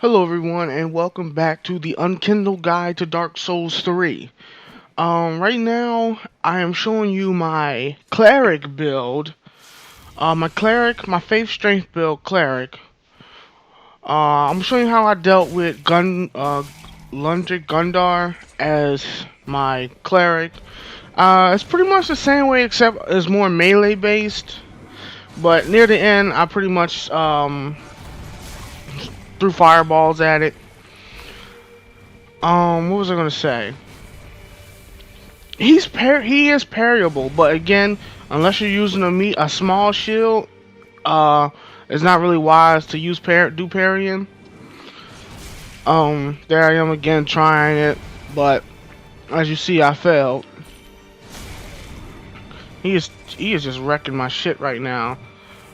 Hello everyone and welcome back to the Unkindled Guide to Dark Souls 3. Right now I am showing you my cleric build. My faith strength build cleric. I'm showing you how I dealt with Lothric Gundar as my cleric. It's pretty much the same way except it's more melee based. But near the end I pretty much threw fireballs at it. What was I gonna say? He is parryable, but again, unless you're using a small shield, it's not really wise to use do parrying. There I am again trying it, but as you see, I failed. He is just wrecking my shit right now.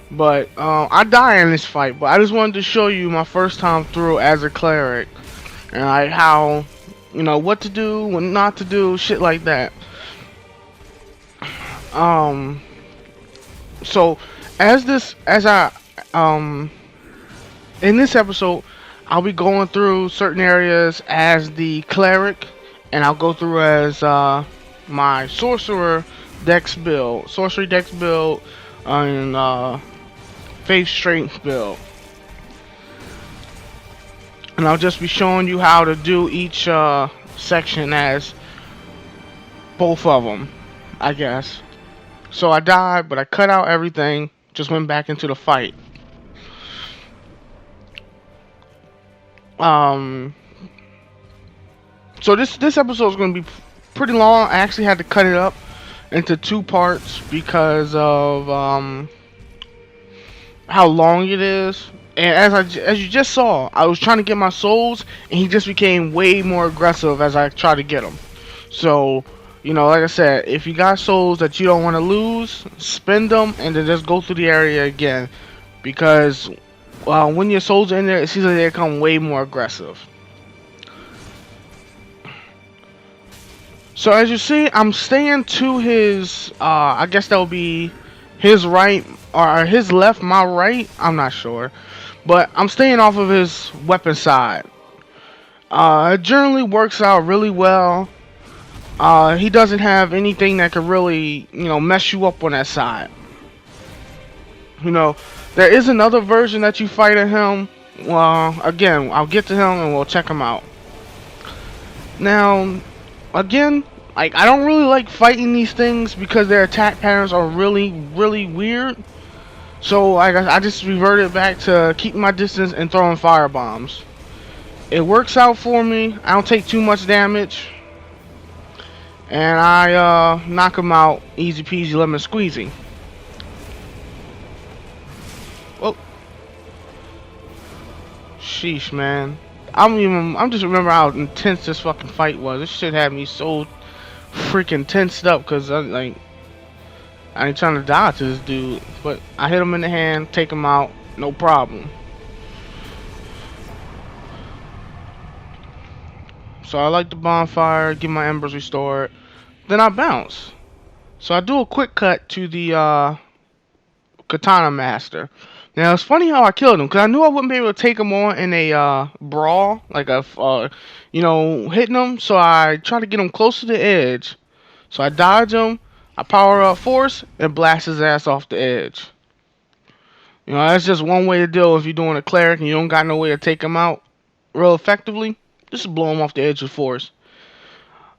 But I die in this fight. But I just wanted to show you my first time through as a cleric and like how, what to do, what not to do, shit like that. Um, So, as I, in this episode, I'll be going through certain areas as the cleric, and I'll go through as my sorcery dex build, and faith strength build, and I'll just be showing you how to do each section as both of them, I guess. So I died, but I cut out everything. Just went back into the fight. Um, so this episode is going to be pretty long. I actually had to cut it up into two parts because of how long it is. And as you just saw, I was trying to get my souls, and he just became way more aggressive as I tried to get him. So, like I said, if you got souls that you don't want to lose, spend them, and then just go through the area again. Because when your souls are in there, it seems like they become way more aggressive. So as you see, I'm staying to his, I guess that would be his right, or his left, my right, I'm not sure. But I'm staying off of his weapon side. It generally works out really well. He doesn't have anything that could really, mess you up on that side. There is another version that you fight at him. Well, again, I'll get to him and we'll check him out. Now, again, like, I don't really like fighting these things because their attack patterns are really, really weird. So I just reverted back to keeping my distance and throwing fire bombs. It works out for me. I don't take too much damage. And I knock him out easy peasy lemon squeezy. Oh, sheesh, man. I'm just remember how intense this fucking fight was. This shit had me so freaking tensed up because I ain't trying to die to this dude. But I hit him in the hand, take him out, no problem. So I light the bonfire, get my embers restored, then I bounce. So I do a quick cut to the katana master. Now it's funny how I killed him because I knew I wouldn't be able to take him on in a brawl, like hitting him. So I try to get him close to the edge. So I dodge him, I power up force, and blast his ass off the edge. That's just one way to deal if you're doing a cleric and you don't got no way to take him out real effectively. Just blow him off the edge with force.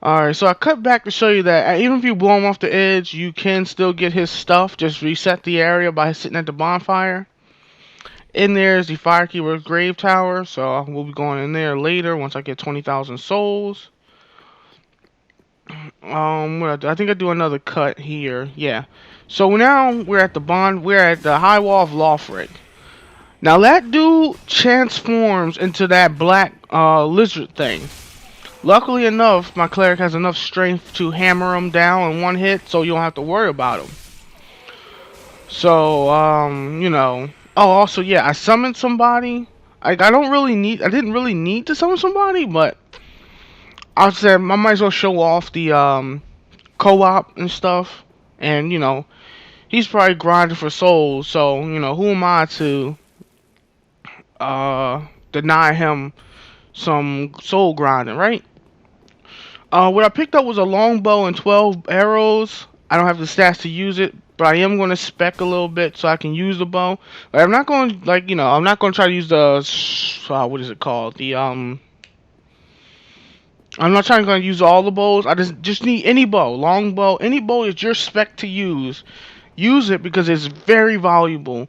Alright, so I cut back to show you that even if you blow him off the edge, you can still get his stuff. Just reset the area by sitting at the bonfire. In there is the Firekeeper's Grave Tower, so we'll be going in there later once I get 20,000 souls. I think I do another cut here. Yeah. So now we're at the high wall of Lothric. Now that dude transforms into that black lizard thing. Luckily enough, my cleric has enough strength to hammer him down in one hit, so you don't have to worry about him. So, Oh, also, yeah, I summoned somebody. I didn't really need to summon somebody, but I said I might as well show off the co-op and stuff. And he's probably grinding for souls, so who am I to deny him some soul grinding, right? What I picked up was a longbow and 12 arrows. I don't have the stats to use it, but I am going to spec a little bit so I can use the bow. But I'm not going, like, I'm not going to try to use the, what is it called? I'm not trying to use all the bows. I just need any bow, long bow, any bow is your spec to use. Use it because it's very valuable.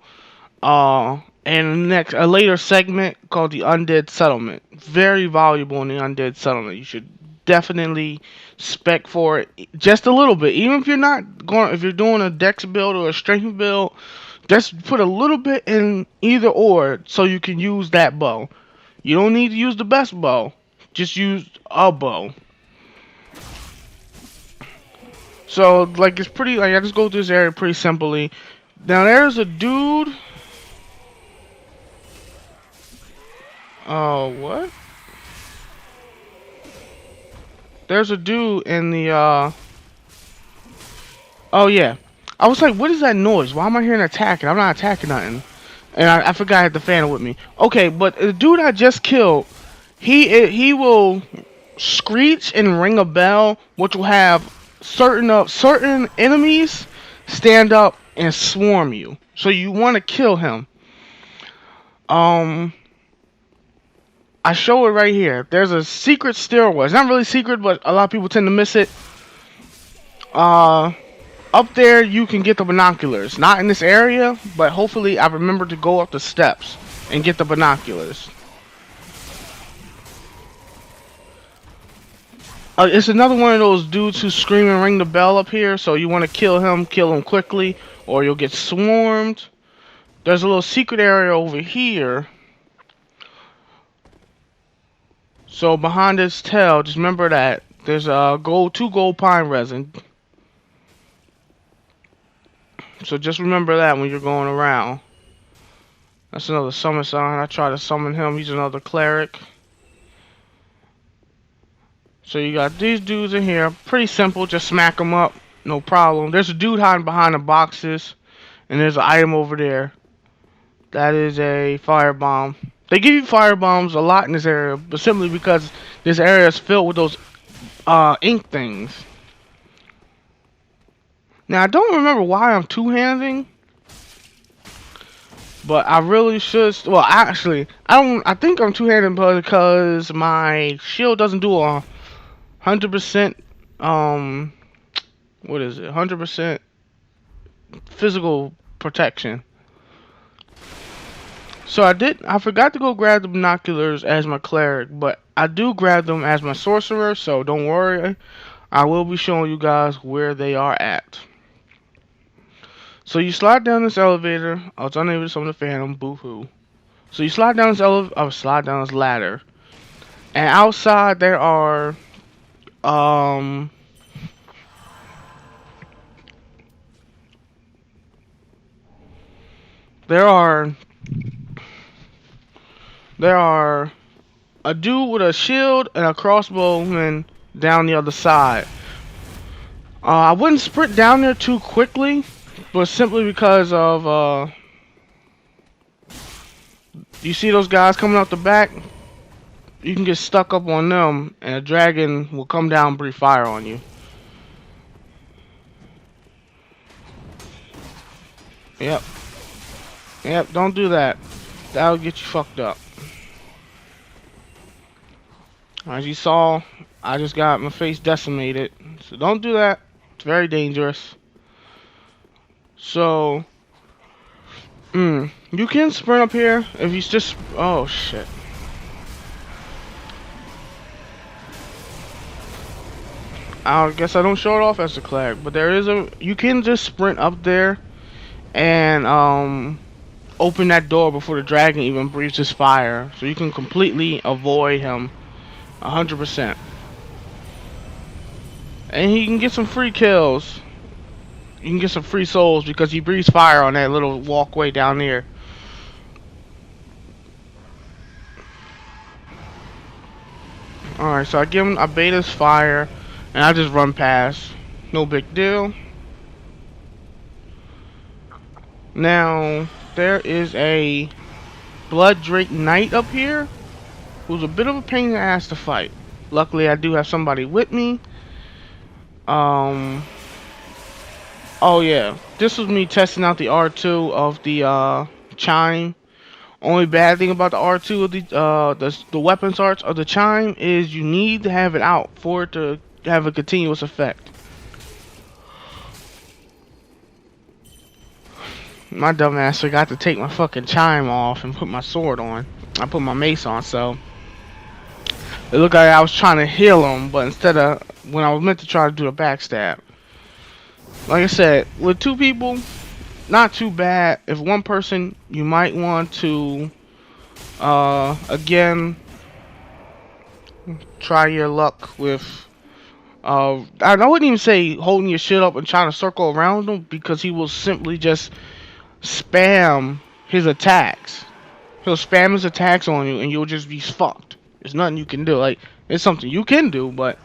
And next, a later segment called the Undead Settlement. Very valuable in the Undead Settlement. You should definitely spec for it just a little bit. Even if you're not going, if you're doing a dex build or a strength build, just put a little bit in either or so you can use that bow. You don't need to use the best bow. Just use a bow. So, like, it's pretty, like, I just go through this area pretty simply. Now, there's a dude. Oh, what? There's a dude in the, oh, yeah. I was like, what is that noise? Why am I hearing attacking? I'm not attacking nothing. And I forgot I had the fan with me. Okay, but the dude I just killed, he will screech and ring a bell, which will have certain enemies stand up and swarm you. So you want to kill him. I show it right here. There's a secret stairwell. It's not really secret, but a lot of people tend to miss it. Up there you can get the binoculars. Not in this area, but hopefully I remember to go up the steps and get the binoculars. It's another one of those dudes who scream and ring the bell up here, so you want to kill him quickly, or you'll get swarmed. There's a little secret area over here. So behind this tail, just remember that there's a two gold pine resin. So just remember that when you're going around. That's another summon sign. I try to summon him. He's another cleric. So you got these dudes in here. Pretty simple. Just smack them up. No problem. There's a dude hiding behind the boxes. And there's an item over there. That is a firebomb. They give you firebombs a lot in this area. But simply because this area is filled with those ink things. Now I don't remember why I'm two-handing. But I really should. Well, actually, I think I'm two-handed because my shield doesn't do a 100%. What is it? 100% physical protection. So I forgot to go grab the binoculars as my cleric, but I do grab them as my sorcerer. So don't worry, I will be showing you guys where they are at. So you slide down this elevator. I was unable to summon the phantom. Boo-hoo. So you slide down this slide down this ladder, and outside there are there are a dude with a shield and a crossbowman down the other side. I wouldn't sprint down there too quickly, but simply because of you see those guys coming out the back? You can get stuck up on them, and a dragon will come down and breathe fire on you. Yep. Yep, don't do that. That'll get you fucked up. As you saw, I just got my face decimated. So don't do that. It's very dangerous. So, you can sprint up here if you just... Oh, shit. I guess I don't show it off as a cleric, but there is you can just sprint up there and open that door before the dragon even breathes his fire, so you can completely avoid him 100%. And he can get some free kills. You can get some free souls because he breathes fire on that little walkway down there. Alright, so I bait his fire and I just run past. No big deal. Now, there is a Blood Drake Knight up here, who's a bit of a pain in the ass to fight. Luckily, I do have somebody with me. Um, oh yeah, this was me testing out the R2 of the Chime. Only bad thing about the R2 of the weapons arts of the Chime is you need to have it out for it to have a continuous effect. My dumbass forgot to take my fucking Chime off and put my sword on. I put my mace on, so it looked like I was trying to heal him, but instead of when I was meant to try to do a backstab. Like I said, with two people, not too bad. If one person, you might want to again try your luck with I wouldn't even say holding your shit up and trying to circle around him, because he will simply just spam his attacks. He'll spam his attacks on you and you'll just be fucked. There's nothing you can do. Like, it's something you can do, but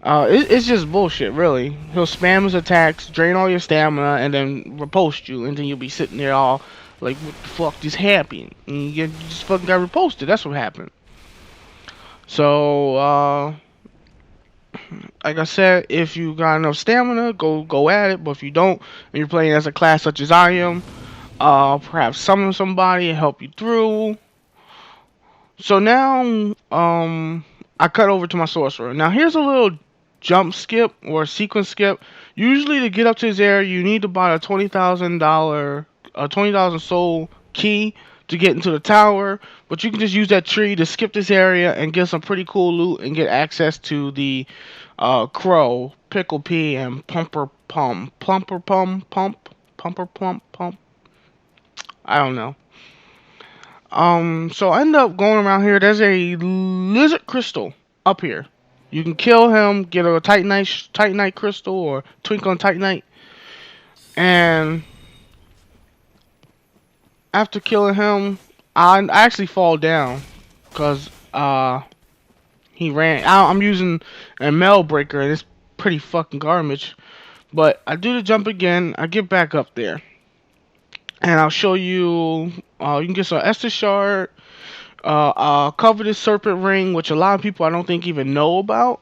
it's just bullshit, really. He'll spam his attacks, drain all your stamina, and then riposte you, and then you'll be sitting there all like, what the fuck just happened? And you just fucking got riposted. That's what happened. So, like I said, if you got enough stamina, go at it. But if you don't, and you're playing as a class such as I am, perhaps summon somebody and help you through. So now, I cut over to my sorcerer. Now here's a little jump skip or sequence skip. Usually to get up to this area, you need to buy a $20,000 soul key to get into the tower. But you can just use that tree to skip this area and get some pretty cool loot and get access to the Crow, Pickle Pea, and Pumper Pump. I don't know. So I end up going around here. There's a lizard crystal up here. You can kill him, get a Titanite crystal, or Twinkle on Titanite. And after killing him, I actually fall down because he ran. I'm using a mail breaker and it's pretty fucking garbage. But I do the jump again. I get back up there, and I'll show you. You can get some Estus shard. Cover this serpent ring, which a lot of people I don't think even know about.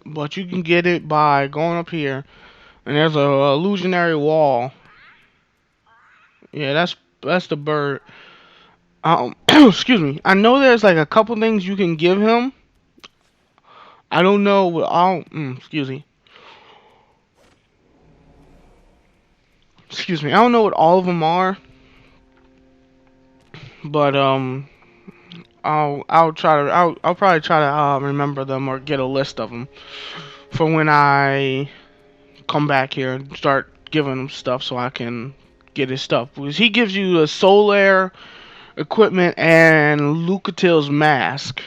But you can get it by going up here, and there's a illusionary wall. Yeah, that's the bird. Excuse me. I know there's like a couple things you can give him. I don't know what all. Excuse me. Excuse me. I don't know what all of them are, but I'll probably try to remember them or get a list of them for when I come back here and start giving him stuff so I can get his stuff. Because he gives you a Solaire equipment and Lucatil's mask.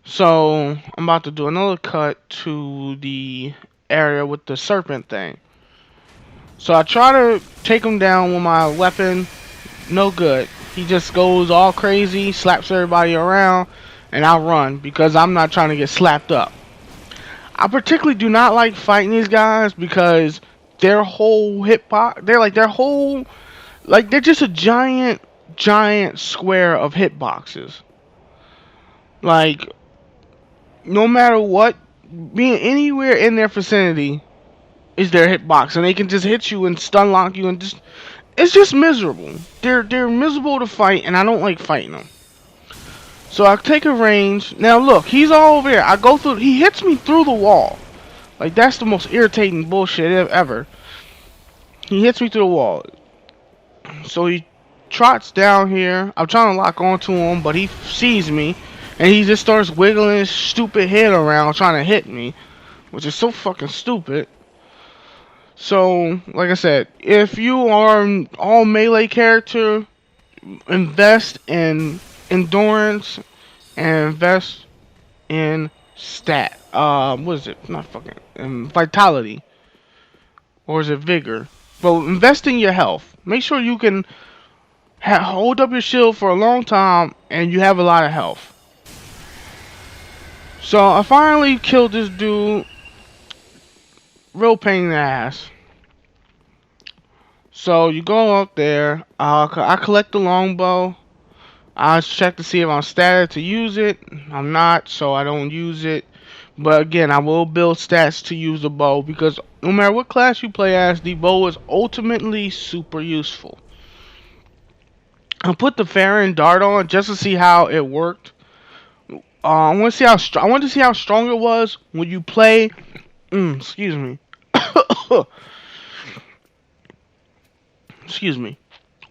So I'm about to do another cut to the area with the serpent thing. So I try to take him down with my weapon. No good. He just goes all crazy, slaps everybody around, and I run because I'm not trying to get slapped up. I particularly do not like fighting these guys because their whole hitbox, they're just a giant square of hitboxes. Like, no matter what, being anywhere in their vicinity is their hitbox, and they can just hit you and stun lock you, and it's just miserable. They're miserable to fight, and I don't like fighting them. So I take a range. Now look, he's all over here. I go through. He hits me through the wall. Like, that's the most irritating bullshit ever. He hits me through the wall. So he trots down here. I'm trying to lock onto him, but he sees me, and he just starts wiggling his stupid head around trying to hit me, which is so fucking stupid. So, like I said, if you are an all melee character, invest in endurance and invest in what is it? Not fucking vitality, or is it vigor? But invest in your health. Make sure you can hold up your shield for a long time and you have a lot of health. So I finally killed this dude. Real pain in the ass. So you go up there. I collect the longbow. I check to see if I'm static to use it. I'm not, so I don't use it. But again, I will build stats to use the bow because no matter what class you play as, the bow is ultimately super useful. I put the Farron dart on just to see how it worked. I want to see how I want to see how strong it was when you play. Excuse me. Excuse me.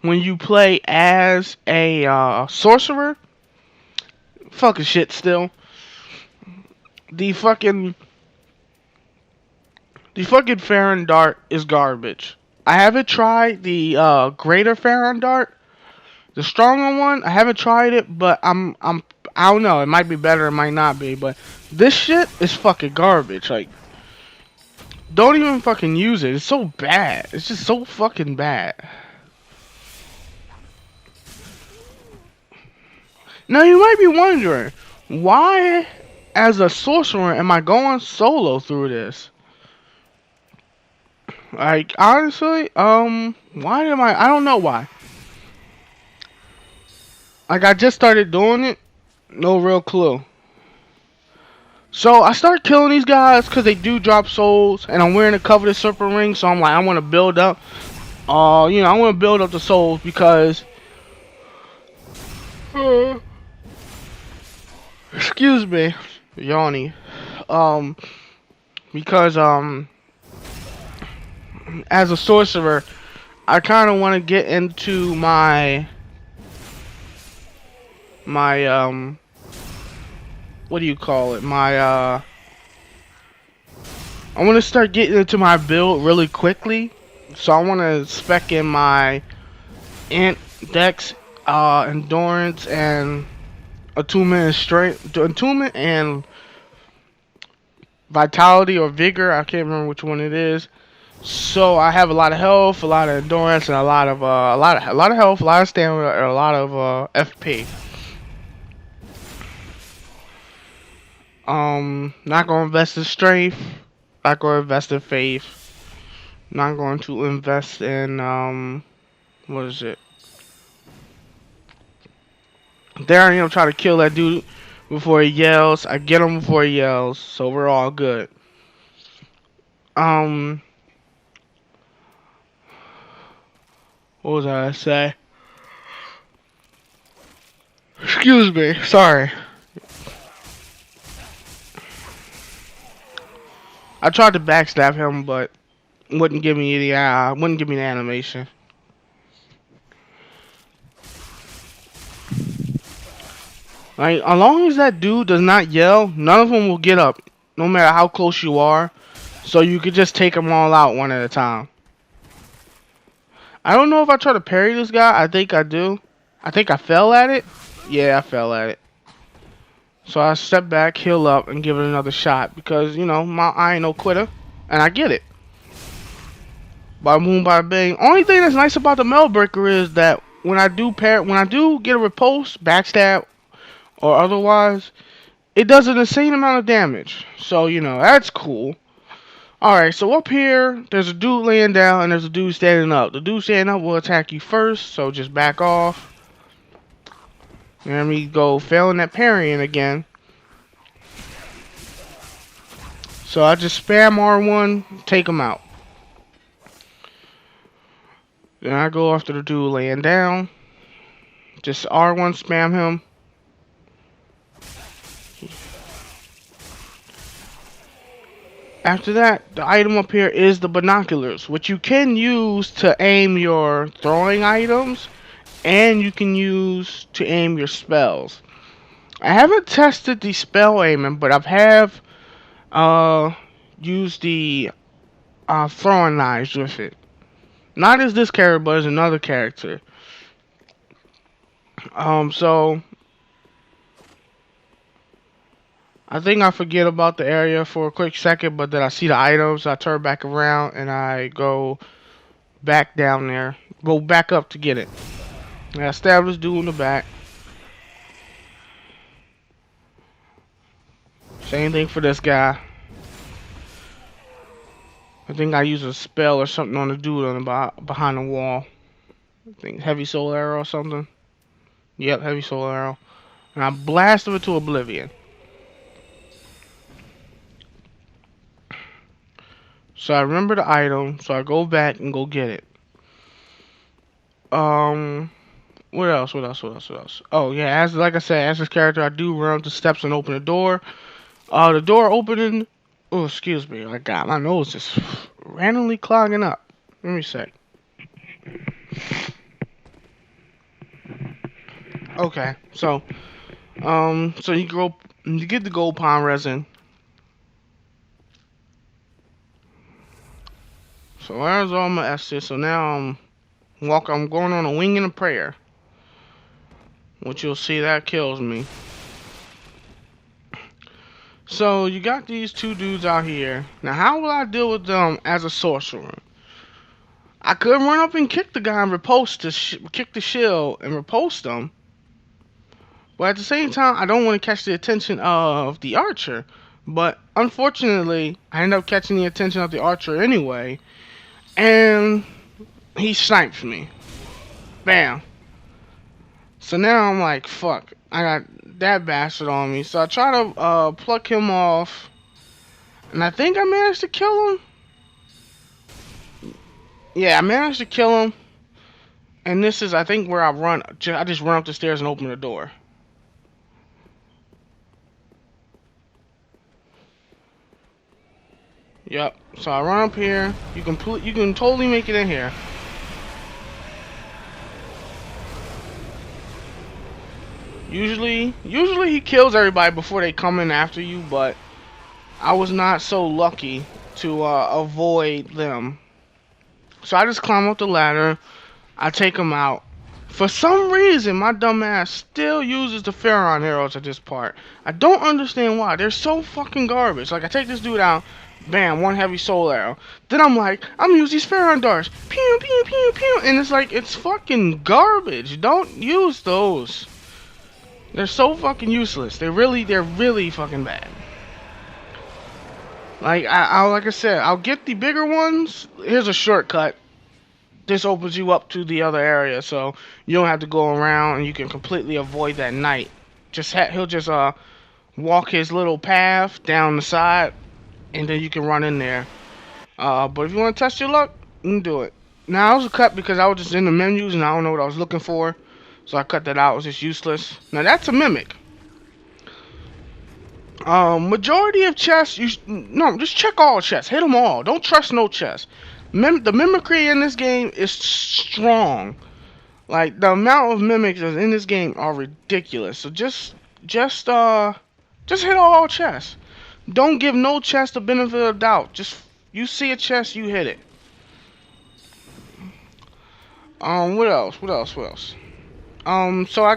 When you play as a sorcerer, fucking shit. Still, the fucking the fucking Farron dart is garbage. I haven't tried the greater Farron dart, the stronger one. I haven't tried it, but I don't know. It might be better, it might not be. But this shit is fucking garbage. Like, don't even fucking use it. It's so bad. It's just so fucking bad. Now you might be wondering, why, as a sorcerer, am I going solo through this? Like, honestly, why am I don't know why. Like, I just started doing it, no real clue. So, I start killing these guys because they do drop souls, and I'm wearing a coveted serpent ring, so I'm like, I want to build up, I want to build up the souls because, excuse me, yawny, um, because, as a sorcerer, I kind of want to get into my what do you call it? I want to start getting into my build really quickly. So I want to spec in my int, dex, endurance, and attunement and strength, attunement and vitality or vigor. I can't remember which one it is. So I have a lot of health, a lot of endurance, and a lot of health, a lot of stamina, and a lot of FP. Not gonna invest in strength. Not gonna invest in faith. Not going to invest in what is it? There I am trying to kill that dude before he yells. I get him before he yells, so we're all good. Um, what was I gonna say? Excuse me, sorry. I tried to backstab him, but wouldn't give me the animation. Like, as long as that dude does not yell, none of them will get up, no matter how close you are. So you could just take them all out one at a time. I don't know if I try to parry this guy. I think I do. I think I fell at it. Yeah, I fell at it. So I step back, heal up, and give it another shot because I ain't no quitter, and I get it. Bada boom, bada bang. Only thing that's nice about the Mel Breaker is that when I do get a repulse, backstab, or otherwise, it does an insane amount of damage. So that's cool. Alright, so up here, there's a dude laying down and there's a dude standing up. The dude standing up will attack you first, so just back off. And we go failing that parrying again. So I just spam R1, take him out. Then I go after the dude laying down. Just R1 spam him. After that, the item up here is the binoculars, which you can use to aim your throwing items, and you can use to aim your spells. I haven't tested the spell aiming, but used the throwing knives with it. Not as this character, but as another character. So I think I forget about the area for a quick second, but then I see the items, I turn back around, and I go back down there. Go back up to get it. And I stab this dude in the back. Same thing for this guy. I think I used a spell or something on the dude on behind the wall. I think heavy soul arrow or something. Yep, heavy soul arrow. And I blasted it to oblivion. So I remember the item, so I go back and go get it. Um, what else? What else? What else? What else? Oh yeah, as like I said, as this character, I do run up the steps and open the door. The door opening. Oh, excuse me. I got my nose just randomly clogging up. Let me see. Okay, so you get the gold pond resin. So there's all my S's. So now I'm going on a wing and a prayer, which you'll see that kills me. So you got these two dudes out here. Now how will I deal with them as a sorcerer? I could run up and kick the guy and riposte kick the shield and riposte them. But at the same time, I don't want to catch the attention of the archer. But unfortunately, I end up catching the attention of the archer anyway. And he snipes me. Bam. So now I'm like, fuck. I got that bastard on me. So I try to pluck him off. And I think I managed to kill him. Yeah, I managed to kill him. And this is, I think, where I just run up the stairs and open the door. Yep. So I run up here. You can totally make it in here. Usually he kills everybody before they come in after you, but I was not so lucky to avoid them. So I just climb up the ladder. I take him out. For some reason, my dumb ass still uses the Pharaon arrows at this part. I don't understand why. They're so fucking garbage. Like, I take this dude out. Bam, one heavy soul arrow. Then I'm like, I'm gonna use these Pharaon darts. Pew, pew, pew, pew. And it's like, it's fucking garbage. Don't use those. They're so fucking useless. They're really fucking bad. Like like I said, I'll get the bigger ones. Here's a shortcut. This opens you up to the other area, so you don't have to go around, and you can completely avoid that knight. He'll just walk his little path down the side, and then you can run in there. But if you want to test your luck, you can do it. Now I was cut because I was just in the menus and I don't know what I was looking for. So I cut that out. It was just useless. Now that's a mimic. Majority of chests, no, just check all chests. Hit them all. Don't trust no chest. The mimicry in this game is strong. Like, the amount of mimics in this game are ridiculous. So just hit all chests. Don't give no chest the benefit of doubt. Just, you see a chest, you hit it. What else? So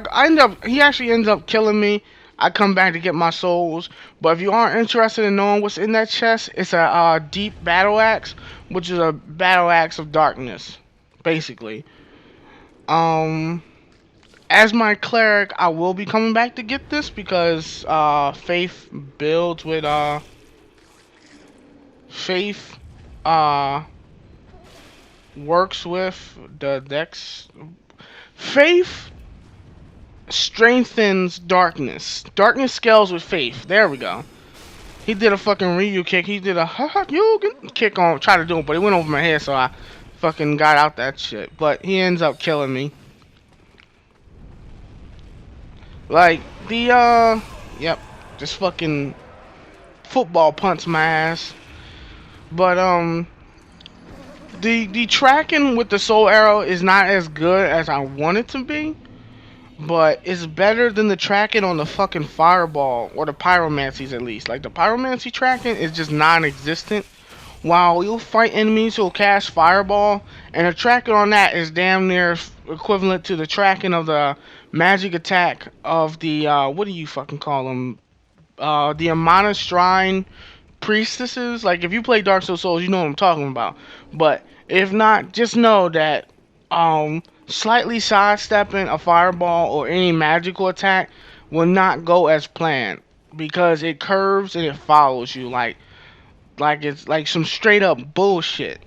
he actually ends up killing me. I come back to get my souls. But if you aren't interested in knowing what's in that chest, it's a deep battle axe, which is a battle axe of darkness, basically. As my cleric, I will be coming back to get this because Faith builds with Faith works with the Dex. Faith strengthens darkness. Darkness scales with faith. There we go. He did a fucking Ryu kick. He did a Hadouken kick on. Try to do it, but it went over my head, so I fucking got out that shit. But he ends up killing me. Like yep, just fucking football punts my ass. But the tracking with the soul arrow is not as good as I want it to be. But it's better than the tracking on the fucking fireball, or the pyromancies at least. Like, the pyromancy tracking is just non-existent. While you'll fight enemies who'll cast fireball, and the tracking on that is damn near equivalent to the tracking of the magic attack of the, what do you fucking call them? The Amana Shrine priestesses. Like, if you play Dark Souls, you know what I'm talking about. But if not, just know that, slightly sidestepping a fireball or any magical attack will not go as planned because it curves and it follows you. Like like it's like some straight up bullshit.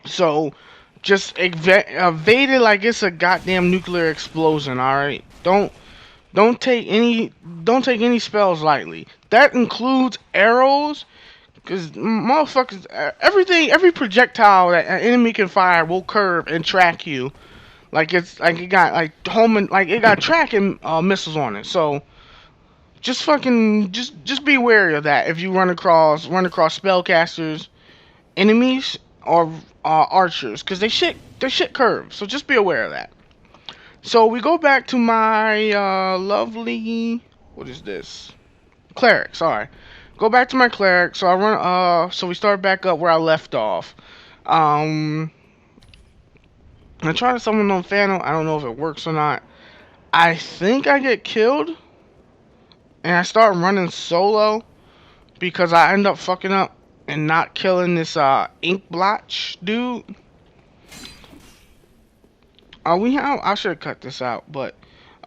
So just evade it like it's a goddamn nuclear explosion. All right, don't take any don't take any spells lightly. That includes arrows, cause motherfuckers, everything, every projectile that an enemy can fire will curve and track you. Like it's like it got like home and like it got tracking missiles on it. So just fucking just be wary of that if you run across spellcasters, enemies, or archers, cause they shit curve. So just be aware of that. So we go back to my lovely, what is this? Cleric, sorry. Go back to my cleric. So I run so we start back up where I left off. Um I try to summon on Phantom. I don't know if it works or not. I think I get killed and I start running solo because I end up fucking up and not killing this ink blotch dude. I should cut this out, but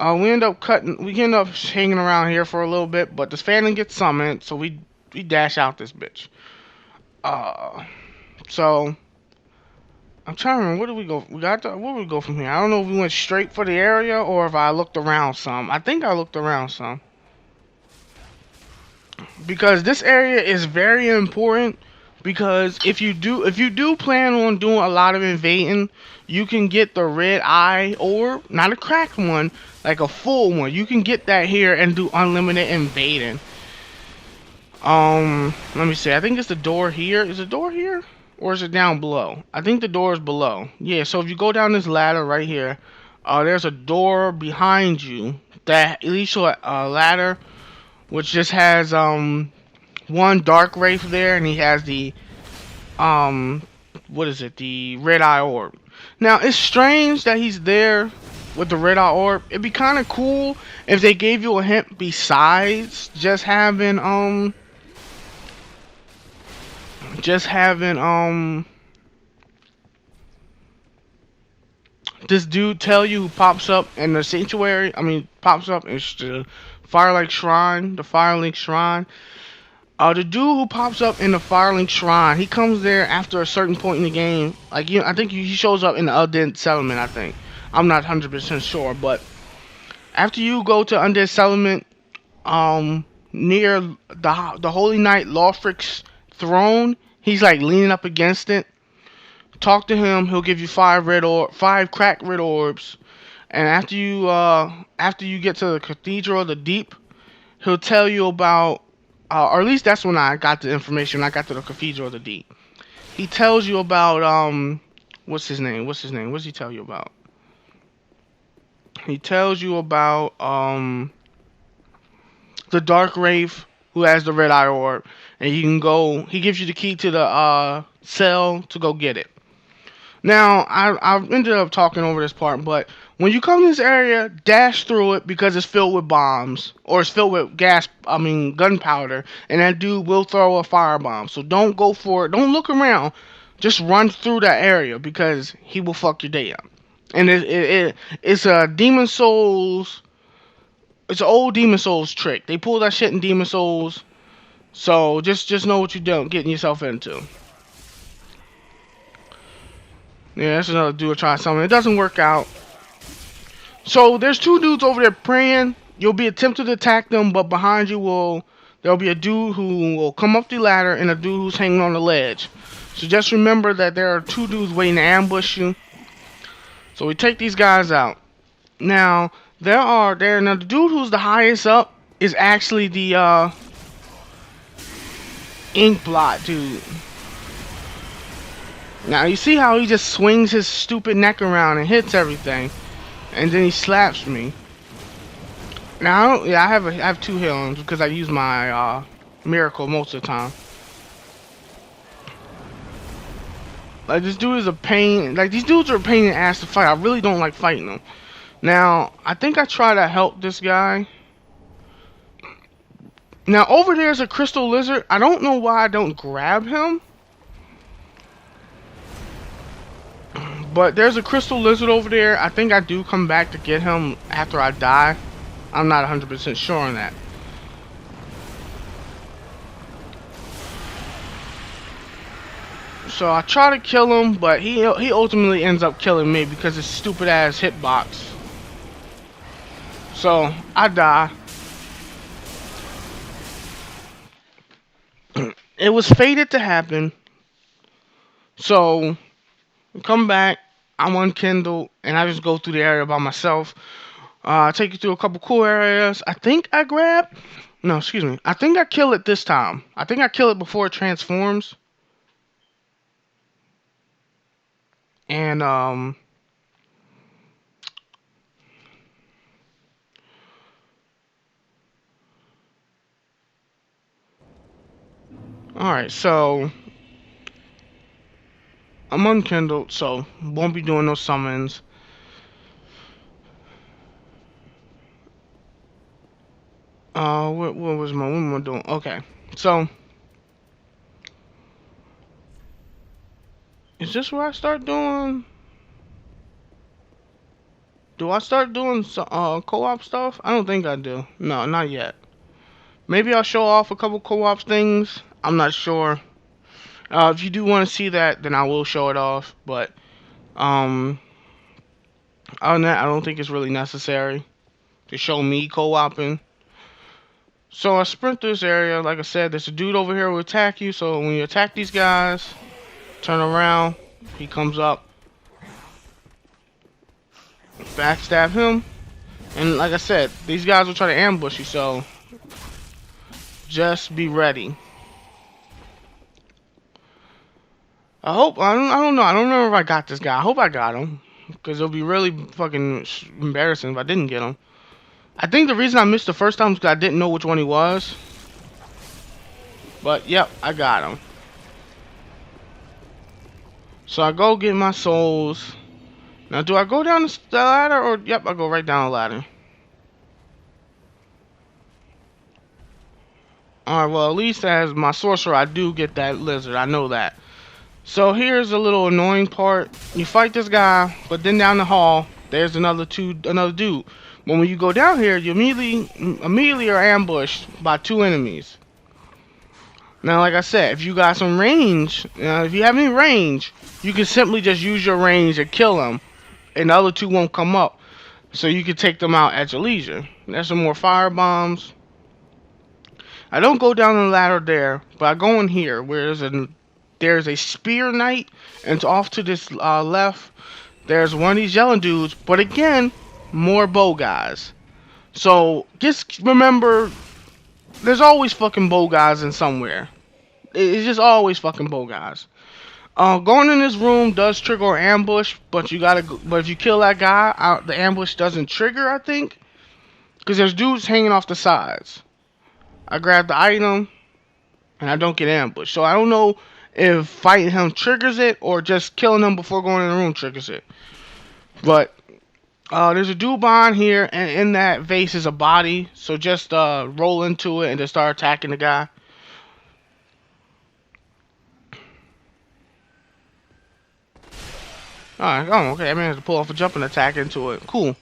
we end up hanging around here for a little bit, but this Phantom gets summoned, so we dash out this bitch. So I'm trying to remember, where do we go? Where do we go from here? I don't know if we went straight for the area or if I looked around some. I think I looked around some. Because this area is very important, because if you do plan on doing a lot of invading, you can get the red eye orb, not a cracked one, like a full one. You can get that here and do unlimited invading. Let me see. I think it's the door here. Is the door here? Or is it down below? I think the door is below. Yeah, so if you go down this ladder right here, there's a door behind you that leads to a ladder, which just has one dark wraith there, and he has the what is it? The red eye orb. Now it's strange that he's there with the red eye orb. It'd be kind of cool if they gave you a hint besides just having this dude tell you who pops up in the sanctuary. I mean, pops up in the Firelink Shrine, the Firelink Shrine. The dude who pops up in the Firelink Shrine, he comes there after a certain point in the game. Like, I think he shows up in the Undead Settlement, I think. I'm not 100% sure, but after you go to Undead Settlement, near the Holy Knight Lothric's throne, he's like leaning up against it. Talk to him, he'll give you five cracked red orbs. And after you get to the Cathedral of the Deep, he'll tell you about, or at least that's when I got the information. I got to the Cathedral of the Deep. He tells you about what's his name? What does he tell you about? He tells you about the Dark Wraith who has the red eye orb, and you can go. He gives you the key to the cell to go get it. Now, I ended up talking over this part, but when you come to this area, dash through it because it's filled with bombs, or it's filled with gunpowder, and that dude will throw a firebomb. So don't go for it. Don't look around. Just run through that area because he will fuck your day up. And it's a Demon Souls. It's an old Demon Souls trick. They pull that shit in Demon Souls. So just know what you're getting yourself into. Yeah, that's another dude trying something. It doesn't work out. So there's two dudes over there praying. You'll be attempting to attack them, but behind you there'll be a dude who will come up the ladder and a dude who's hanging on the ledge. So just remember that there are two dudes waiting to ambush you. So we take these guys out. Now now the dude who's the highest up is actually the ink blot dude. Now you see how he just swings his stupid neck around and hits everything, and then he slaps me. Now I have two healings because I use my miracle most of the time. Like, this dude is a pain. Like, these dudes are a pain in the ass to fight. I really don't like fighting them. Now I think I try to help this guy. Now over there's a crystal lizard. I don't know why I don't grab him. But there's a crystal lizard over there. I think I do come back to get him after I die. I'm not 100% sure on that. So I try to kill him, but he ultimately ends up killing me because his stupid ass hitbox. So I die. It was fated to happen. So come back. I'm unkindled, and I just go through the area by myself. Take you through a couple cool areas. I think I grab. No, excuse me. I think I kill it this time. I think I kill it before it transforms. And all right. So I'm unkindled, so won't be doing no summons. What am I doing? Okay, so is this where I start doing? Do I start doing co-op stuff? I don't think I do. No, not yet. Maybe I'll show off a couple co-op things. I'm not sure. If you do want to see that, then I will show it off. But um, other than that, I don't think it's really necessary to show me co-oping. So I sprint through this area. Like I said, there's a dude over here who will attack you. So when you attack these guys, turn around. He comes up. Backstab him. And like I said, these guys will try to ambush you. So just be ready. I don't know. I don't remember if I got this guy. I hope I got him. Because it'll be really fucking embarrassing if I didn't get him. I think the reason I missed the first time is because I didn't know which one he was. But, yep, I got him. So I go get my souls. Now, do I go down the ladder or... Yep, I go right down the ladder. Alright, well, at least as my sorcerer, I do get that lizard. I know that. So here's a little annoying part. You fight this guy, but then down the hall, there's another dude. But when you go down here, you immediately are ambushed by two enemies. Now, like I said, if you got some range, if you have any range, you can simply just use your range and kill them, and the other two won't come up. So you can take them out at your leisure. There's some more fire bombs. I don't go down the ladder there, but I go in here where there's a spear knight, and off to this left, there's one of these yellow dudes. But again, more bow guys. So just remember, there's always fucking bow guys in somewhere. It's just always fucking bow guys. Going in this room does trigger an ambush, but But if you kill that guy, the ambush doesn't trigger. I think, because there's dudes hanging off the sides. I grab the item, and I don't get ambushed. So I don't know if fighting him triggers it or just killing him before going in the room triggers it. But there's a dude behind here, and in that vase is a body. So just roll into it and just start attacking the guy. Alright, oh, okay. I managed to pull off a jumping attack into it. Cool.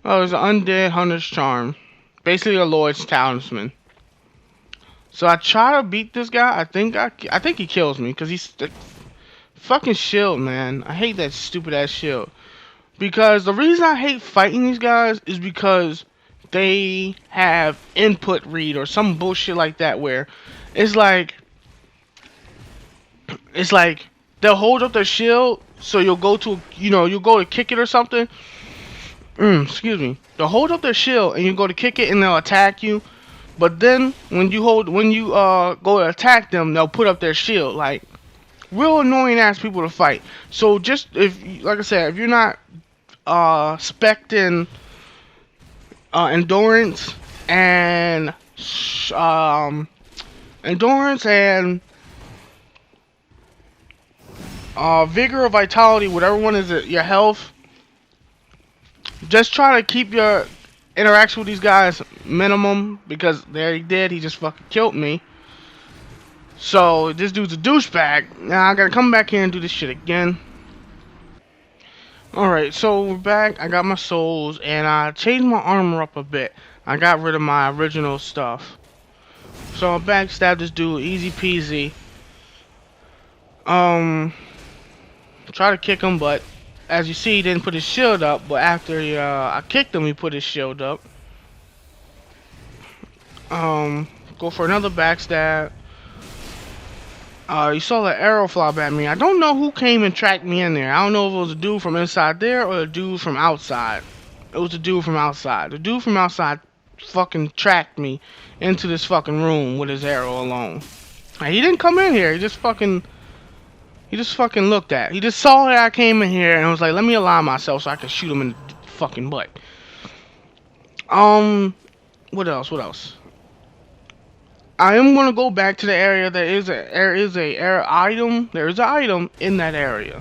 Oh, there's an undead hunter's charm. Basically a Lloyd's talisman. So I try to beat this guy. I think he kills me because he's the fucking shield, man. I hate that stupid ass shield. Because the reason I hate fighting these guys is because they have input read or some bullshit like that where it's like they'll hold up their shield, so you'll go to kick it or something. Excuse me. They'll hold up their shield and you go to kick it and they'll attack you. But then when you go to attack them, they'll put up their shield. Like, real annoying ass people to fight. So just like I said, if you're not specting endurance and vigor or vitality, whatever one is it, your health, just try to keep your interaction with these guys minimum, because there he did. He just fucking killed me. So this dude's a douchebag. Now I gotta come back here and do this shit again. Alright, so we're back. I got my souls and I changed my armor up a bit. I got rid of my original stuff. So I backstabbed this dude, easy peasy. Um, try to kick him, but as you see, he didn't put his shield up. But after I kicked him, he put his shield up. Go for another backstab. You saw the arrow fly at me. I don't know who came and tracked me in there. I don't know if it was a dude from inside there or a dude from outside. It was a dude from outside. The dude from outside fucking tracked me into this fucking room with his arrow alone. Like, he didn't come in here. He just fucking looked at. He just saw that I came in here and was like, let me align myself so I can shoot him in the fucking butt. What else? What else? I am gonna go back to the area. There is a item. There is an item in that area.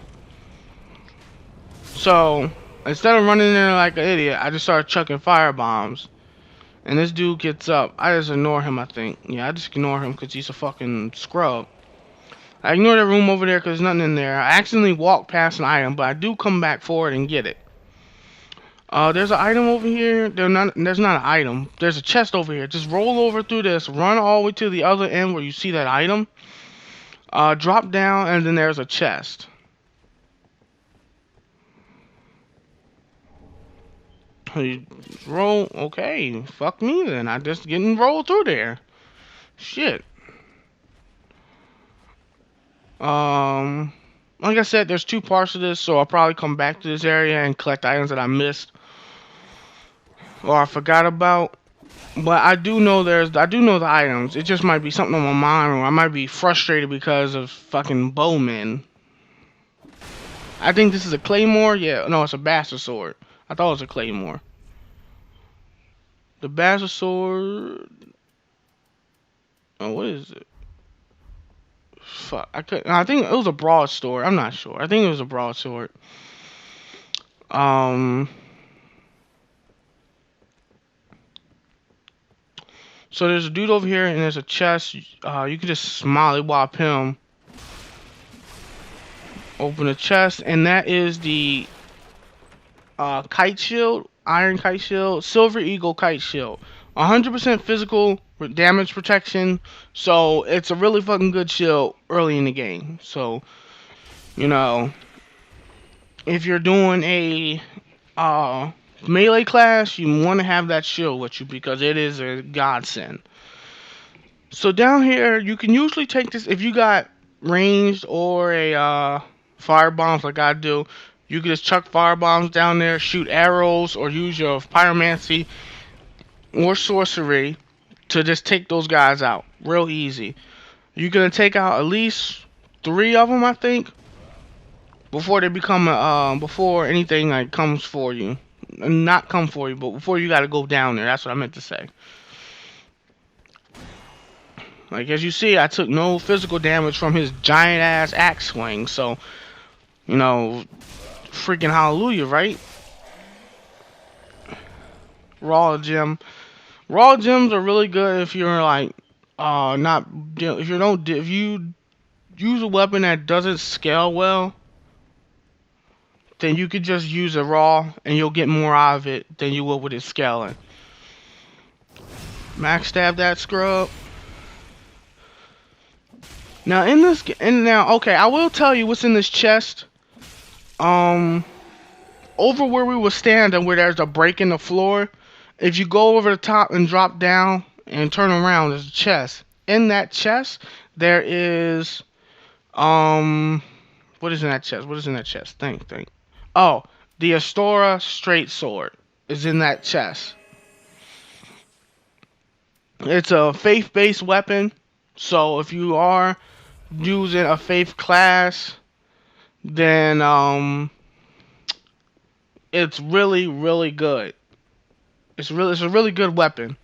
So instead of running in there like an idiot, I just started chucking fire bombs. And this dude gets up. I just ignore him. I think. Yeah, I just ignore him because he's a fucking scrub. I ignore that room over there because there's nothing in there. I accidentally walked past an item, but I do come back forward and get it. There's an item over here. There's not an item. There's a chest over here. Just roll over through this. Run all the way to the other end where you see that item. Drop down, and then there's a chest. Roll. Okay. Fuck me then. I just getting rolled through there. Shit. Like I said, there's two parts of this, so I'll probably come back to this area and collect items that I missed or I forgot about. But I do know the items. It just might be something on my mind, or I might be frustrated because of fucking bowmen. I think this is a claymore. Yeah, no, it's a bastard sword. I thought it was a claymore. The bastard sword. Oh, what is it? Fuck, I think it was a broadsword. I'm not sure. I think it was a broadsword. So there's a dude over here, and there's a chest. You can just smiley whop him. Open the chest, and that is the kite shield, iron kite shield, silver eagle kite shield. 100% physical damage protection, so it's a really fucking good shield early in the game. So, you know, if you're doing a melee class, you want to have that shield with you because it is a godsend. So down here, you can usually take this if you got ranged or a fire bombs like I do. You can just chuck fire bombs down there, shoot arrows, or use your pyromancy or sorcery to just take those guys out. Real easy. You're gonna take out at least 3 of them, I think, before they become before anything like comes for you. Not come for you, but before you gotta go down there. That's what I meant to say. Like, as you see, I took no physical damage from his giant ass axe swing, so, you know, freaking hallelujah, right? Raw gem. Raw gems are really good if you're like, if you use a weapon that doesn't scale well, then you could just use a raw and you'll get more out of it than you will with it scaling. Max stab that scrub. Now okay, I will tell you what's in this chest. Over where we were standing, where there's a break in the floor, if you go over the top and drop down and turn around, there's a chest. In that chest, there is what is in that chest? What is in that chest? Think. Oh, the Astora straight sword is in that chest. It's a faith-based weapon, so if you are using a faith class, then it's really good. It's a really good weapon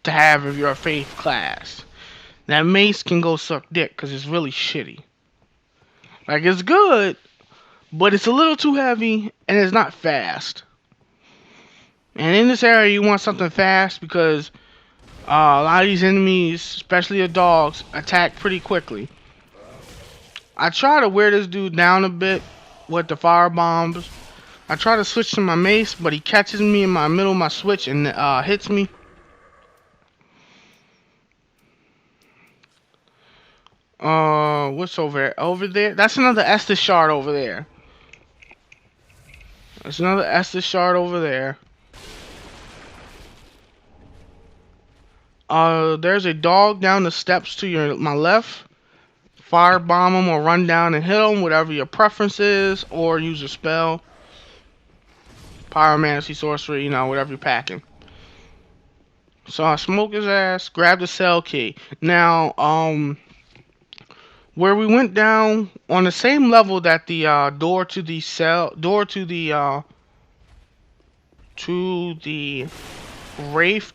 to have if you're a faith class. That mace can go suck dick because it's really shitty. Like, it's good, but it's a little too heavy and it's not fast. And in this area, you want something fast because a lot of these enemies, especially the dogs, attack pretty quickly. I try to wear this dude down a bit with the fire bombs. I try to switch to my mace, but he catches me in my middle of my switch and hits me. What's over there? Over there? That's another Estus shard over there. That's another Estus shard over there. There's a dog down the steps to my left. Firebomb him or run down and hit him, whatever your preference is, or use a spell. Pyromancy, sorcery, whatever you're packing. So I smoke his ass, grab the cell key. Now, where we went down on the same level that the door to the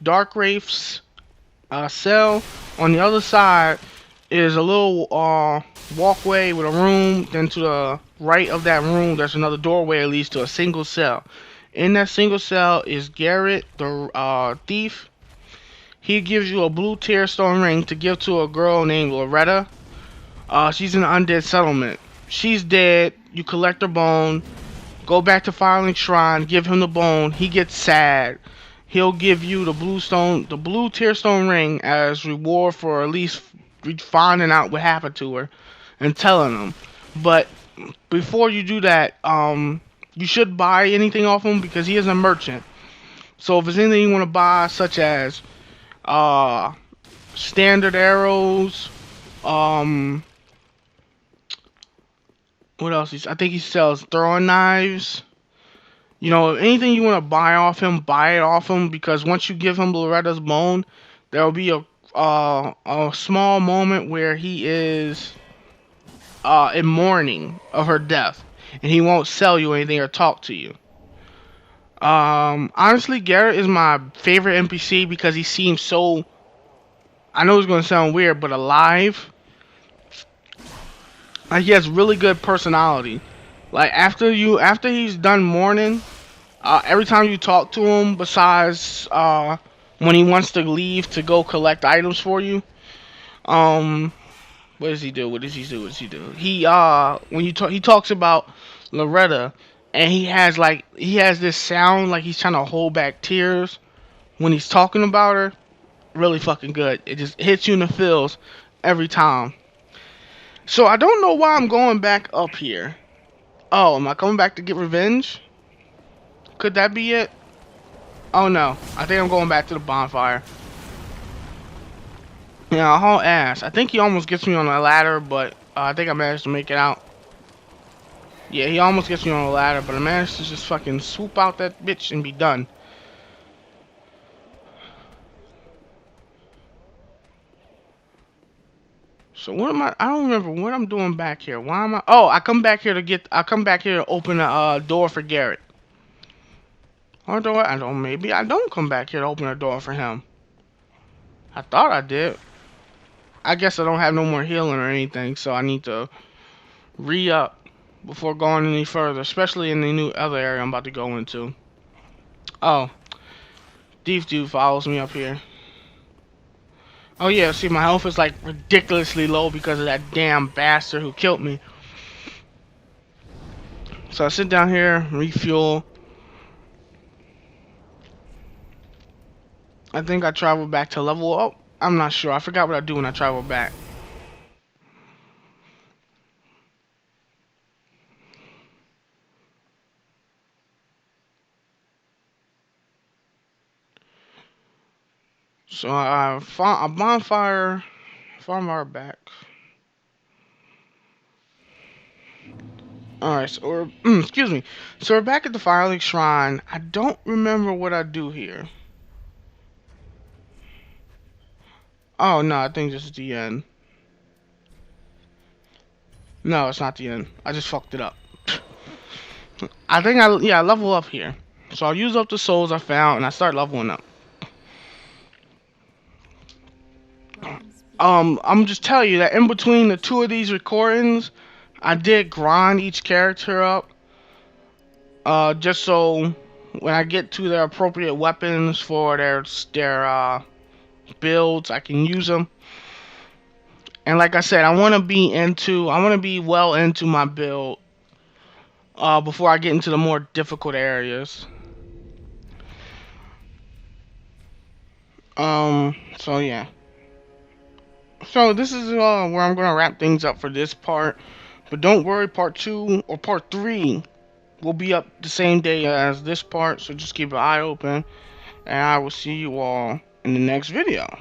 Dark Wraith's cell. On the other side is a little walkway with a room. Then to the right of that room, there's another doorway that leads to a single cell. In that single cell is Garrett, the thief. He gives you a blue tearstone ring to give to a girl named Loretta. She's in an undead settlement. She's dead. You collect her bone. Go back to Firelink Shrine. Give him the bone. He gets sad. He'll give you the blue tearstone ring as reward for at least finding out what happened to her and telling him. But before you do that, you should buy anything off him because he is a merchant. So if there's anything you want to buy, such as standard arrows, what else? I think he sells throwing knives. Anything you want to buy off him, buy it off him, because once you give him Loretta's bone, there will be a small moment where he is in mourning of her death, and he won't sell you anything or talk to you. Honestly, Garrett is my favorite NPC because he seems so, I know it's going to sound weird, but alive. Like, he has really good personality. Like, after he's done mourning, every time you talk to him, besides when he wants to leave to go collect items for you, what does he do? He when you talk, he talks about Loretta, and he has this sound like he's trying to hold back tears when he's talking about her. Really fucking good. It just hits you in the feels every time. So I don't know why I'm going back up here. Oh, am I coming back to get revenge? Could that be it? Oh no, I think I'm going back to the bonfire. Yeah, haul ass. I think he almost gets me on a ladder, but I think I managed to make it out. Yeah, he almost gets me on a ladder, but I managed to just fucking swoop out that bitch and be done. So what am I don't remember what I'm doing back here. Why am I? Oh, I come back here to open a door for Garrett. Or do I don't. Maybe I don't come back here to open a door for him. I thought I did. I guess I don't have no more healing or anything, so I need to re-up before going any further, especially in the new other area I'm about to go into. Oh, Thief Dude follows me up here. Oh yeah, see, my health is like ridiculously low because of that damn bastard who killed me. So I sit down here, refuel. I think I travel back to level up. I'm not sure. I forgot what I do when I travel back. So I found a bonfire. Farmer back. Alright, so we're excuse me. So we're back at the Firelink Shrine. I don't remember what I do here. Oh no, I think this is the end. No, it's not the end. I just fucked it up. I think I level up here. So I'll use up the souls I found and I start leveling up. I'm just telling you that in between the two of these recordings, I did grind each character up. Just so when I get to their appropriate weapons for their builds, I can use them. And like I said, I want to be well into my build before I get into the more difficult areas. So yeah. So this is where I'm gonna wrap things up for this part. But don't worry, part 2 or part 3 will be up the same day as this part. So just keep an eye open, and I will see you all in the next video.